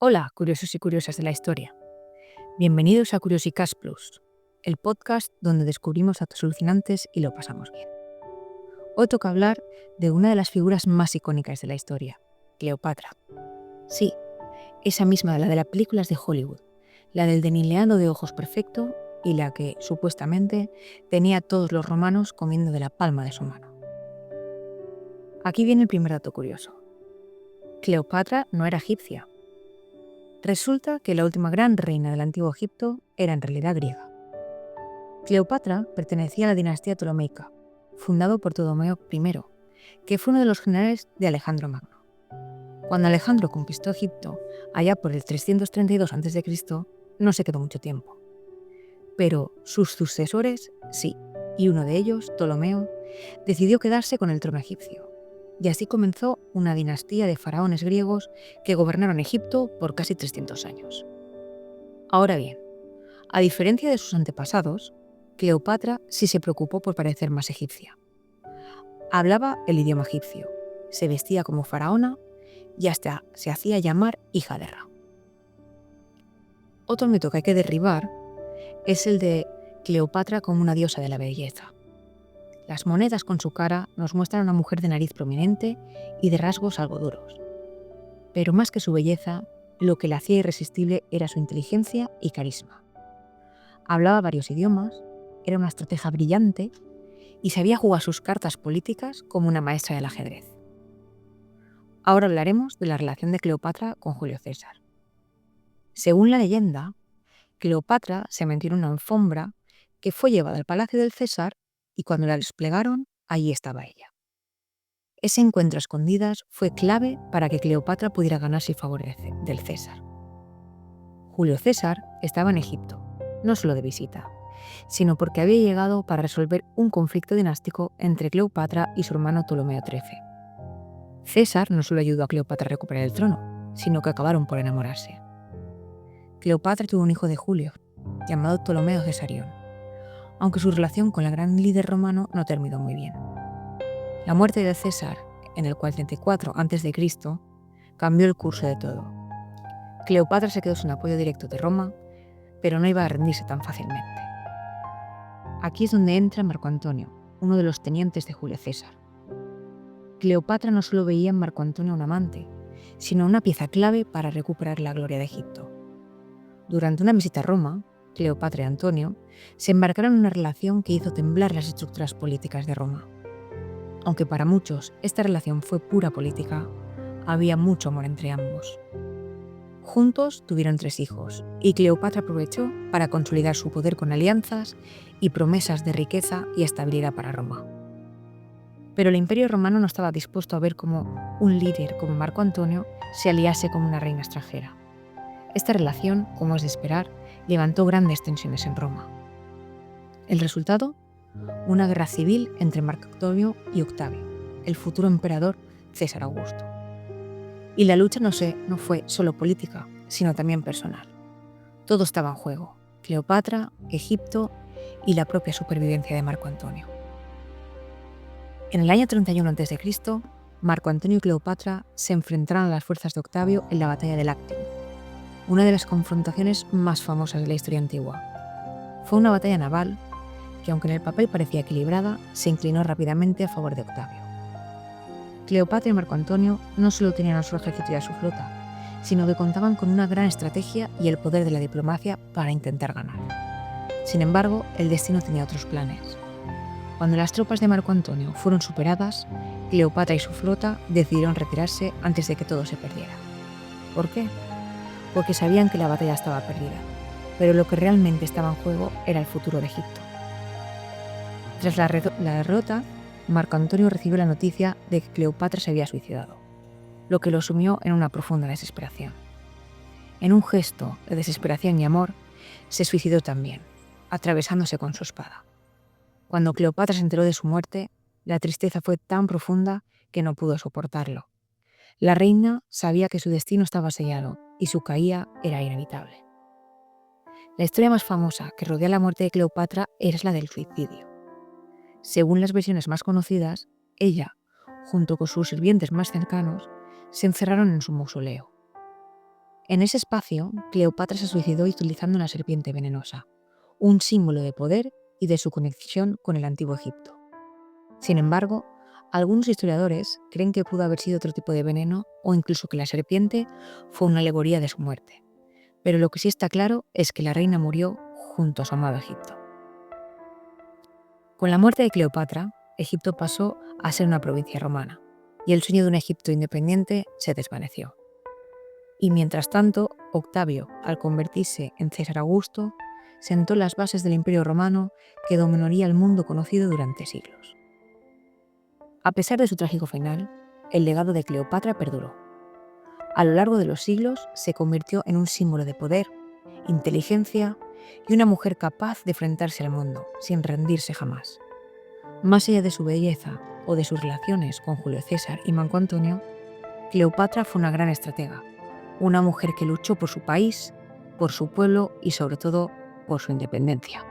Hola, curiosos y curiosas de la historia. Bienvenidos a Curiosicast Plus, el podcast donde descubrimos datos alucinantes y lo pasamos bien. Hoy toca hablar de una de las figuras más icónicas de la historia, Cleopatra. Sí, esa misma, la de las películas de Hollywood, la del delineado de ojos perfecto y la que, supuestamente, tenía a todos los romanos comiendo de la palma de su mano. Aquí viene el primer dato curioso. Cleopatra no era egipcia. Resulta que la última gran reina del antiguo Egipto era en realidad griega. Cleopatra pertenecía a la dinastía ptolomeica, fundado por Ptolomeo I, que fue uno de los generales de Alejandro Magno. Cuando Alejandro conquistó Egipto, allá por el 332 a.C., no se quedó mucho tiempo. Pero sus sucesores sí, y uno de ellos, Ptolomeo, decidió quedarse con el trono egipcio. Y así comenzó una dinastía de faraones griegos que gobernaron Egipto por casi 300 años. Ahora bien, a diferencia de sus antepasados, Cleopatra sí se preocupó por parecer más egipcia. Hablaba el idioma egipcio, se vestía como faraona y hasta se hacía llamar hija de Ra. Otro mito que hay que derribar es el de Cleopatra como una diosa de la belleza. Las monedas con su cara nos muestran a una mujer de nariz prominente y de rasgos algo duros. Pero más que su belleza, lo que la hacía irresistible era su inteligencia y carisma. Hablaba varios idiomas, era una estratega brillante y sabía jugar sus cartas políticas como una maestra del ajedrez. Ahora hablaremos de la relación de Cleopatra con Julio César. Según la leyenda, Cleopatra se metió en una alfombra que fue llevada al palacio del César y cuando la desplegaron, allí estaba ella. Ese encuentro a escondidas fue clave para que Cleopatra pudiera ganarse el favor del César. Julio César estaba en Egipto, no solo de visita, sino porque había llegado para resolver un conflicto dinástico entre Cleopatra y su hermano Ptolomeo XIII. César no solo ayudó a Cleopatra a recuperar el trono, sino que acabaron por enamorarse. Cleopatra tuvo un hijo de Julio, llamado Ptolomeo Cesarión, aunque su relación con el gran líder romano no terminó muy bien. La muerte de César, en el 44 a.C., cambió el curso de todo. Cleopatra se quedó sin apoyo directo de Roma, pero no iba a rendirse tan fácilmente. Aquí es donde entra Marco Antonio, uno de los tenientes de Julio César. Cleopatra no solo veía en Marco Antonio un amante, sino una pieza clave para recuperar la gloria de Egipto. Durante una visita a Roma, Cleopatra y Antonio se embarcaron en una relación que hizo temblar las estructuras políticas de Roma. Aunque para muchos esta relación fue pura política, había mucho amor entre ambos. Juntos tuvieron 3 hijos, y Cleopatra aprovechó para consolidar su poder con alianzas y promesas de riqueza y estabilidad para Roma. Pero el Imperio Romano no estaba dispuesto a ver cómo un líder como Marco Antonio se aliase con una reina extranjera. Esta relación, como es de esperar, levantó grandes tensiones en Roma. El resultado, una guerra civil entre Marco Antonio y Octavio, el futuro emperador César Augusto. Y la lucha no fue solo política, sino también personal. Todo estaba en juego: Cleopatra, Egipto y la propia supervivencia de Marco Antonio. En el año 31 a.C., Marco Antonio y Cleopatra se enfrentaron a las fuerzas de Octavio en la batalla de Lactio, una de las confrontaciones más famosas de la historia antigua. Fue una batalla naval que, aunque en el papel parecía equilibrada, se inclinó rápidamente a favor de Octavio. Cleopatra y Marco Antonio no solo tenían a su ejército y a su flota, sino que contaban con una gran estrategia y el poder de la diplomacia para intentar ganar. Sin embargo, el destino tenía otros planes. Cuando las tropas de Marco Antonio fueron superadas, Cleopatra y su flota decidieron retirarse antes de que todo se perdiera. ¿Por qué? Porque sabían que la batalla estaba perdida, pero lo que realmente estaba en juego era el futuro de Egipto. Tras la derrota, Marco Antonio recibió la noticia de que Cleopatra se había suicidado, lo que lo sumió en una profunda desesperación. En un gesto de desesperación y amor, se suicidó también, atravesándose con su espada. Cuando Cleopatra se enteró de su muerte, la tristeza fue tan profunda que no pudo soportarlo. La reina sabía que su destino estaba sellado y su caída era inevitable. La historia más famosa que rodea la muerte de Cleopatra es la del suicidio. Según las versiones más conocidas, ella, junto con sus sirvientes más cercanos, se encerraron en su mausoleo. En ese espacio, Cleopatra se suicidó utilizando una serpiente venenosa, un símbolo de poder y de su conexión con el antiguo Egipto. Sin embargo, algunos historiadores creen que pudo haber sido otro tipo de veneno o incluso que la serpiente fue una alegoría de su muerte. Pero lo que sí está claro es que la reina murió junto a su amado Egipto. Con la muerte de Cleopatra, Egipto pasó a ser una provincia romana y el sueño de un Egipto independiente se desvaneció. Y mientras tanto, Octavio, al convertirse en César Augusto, sentó las bases del Imperio Romano que dominaría el mundo conocido durante siglos. A pesar de su trágico final, el legado de Cleopatra perduró. A lo largo de los siglos se convirtió en un símbolo de poder, inteligencia y una mujer capaz de enfrentarse al mundo sin rendirse jamás. Más allá de su belleza o de sus relaciones con Julio César y Marco Antonio, Cleopatra fue una gran estratega, una mujer que luchó por su país, por su pueblo y sobre todo por su independencia.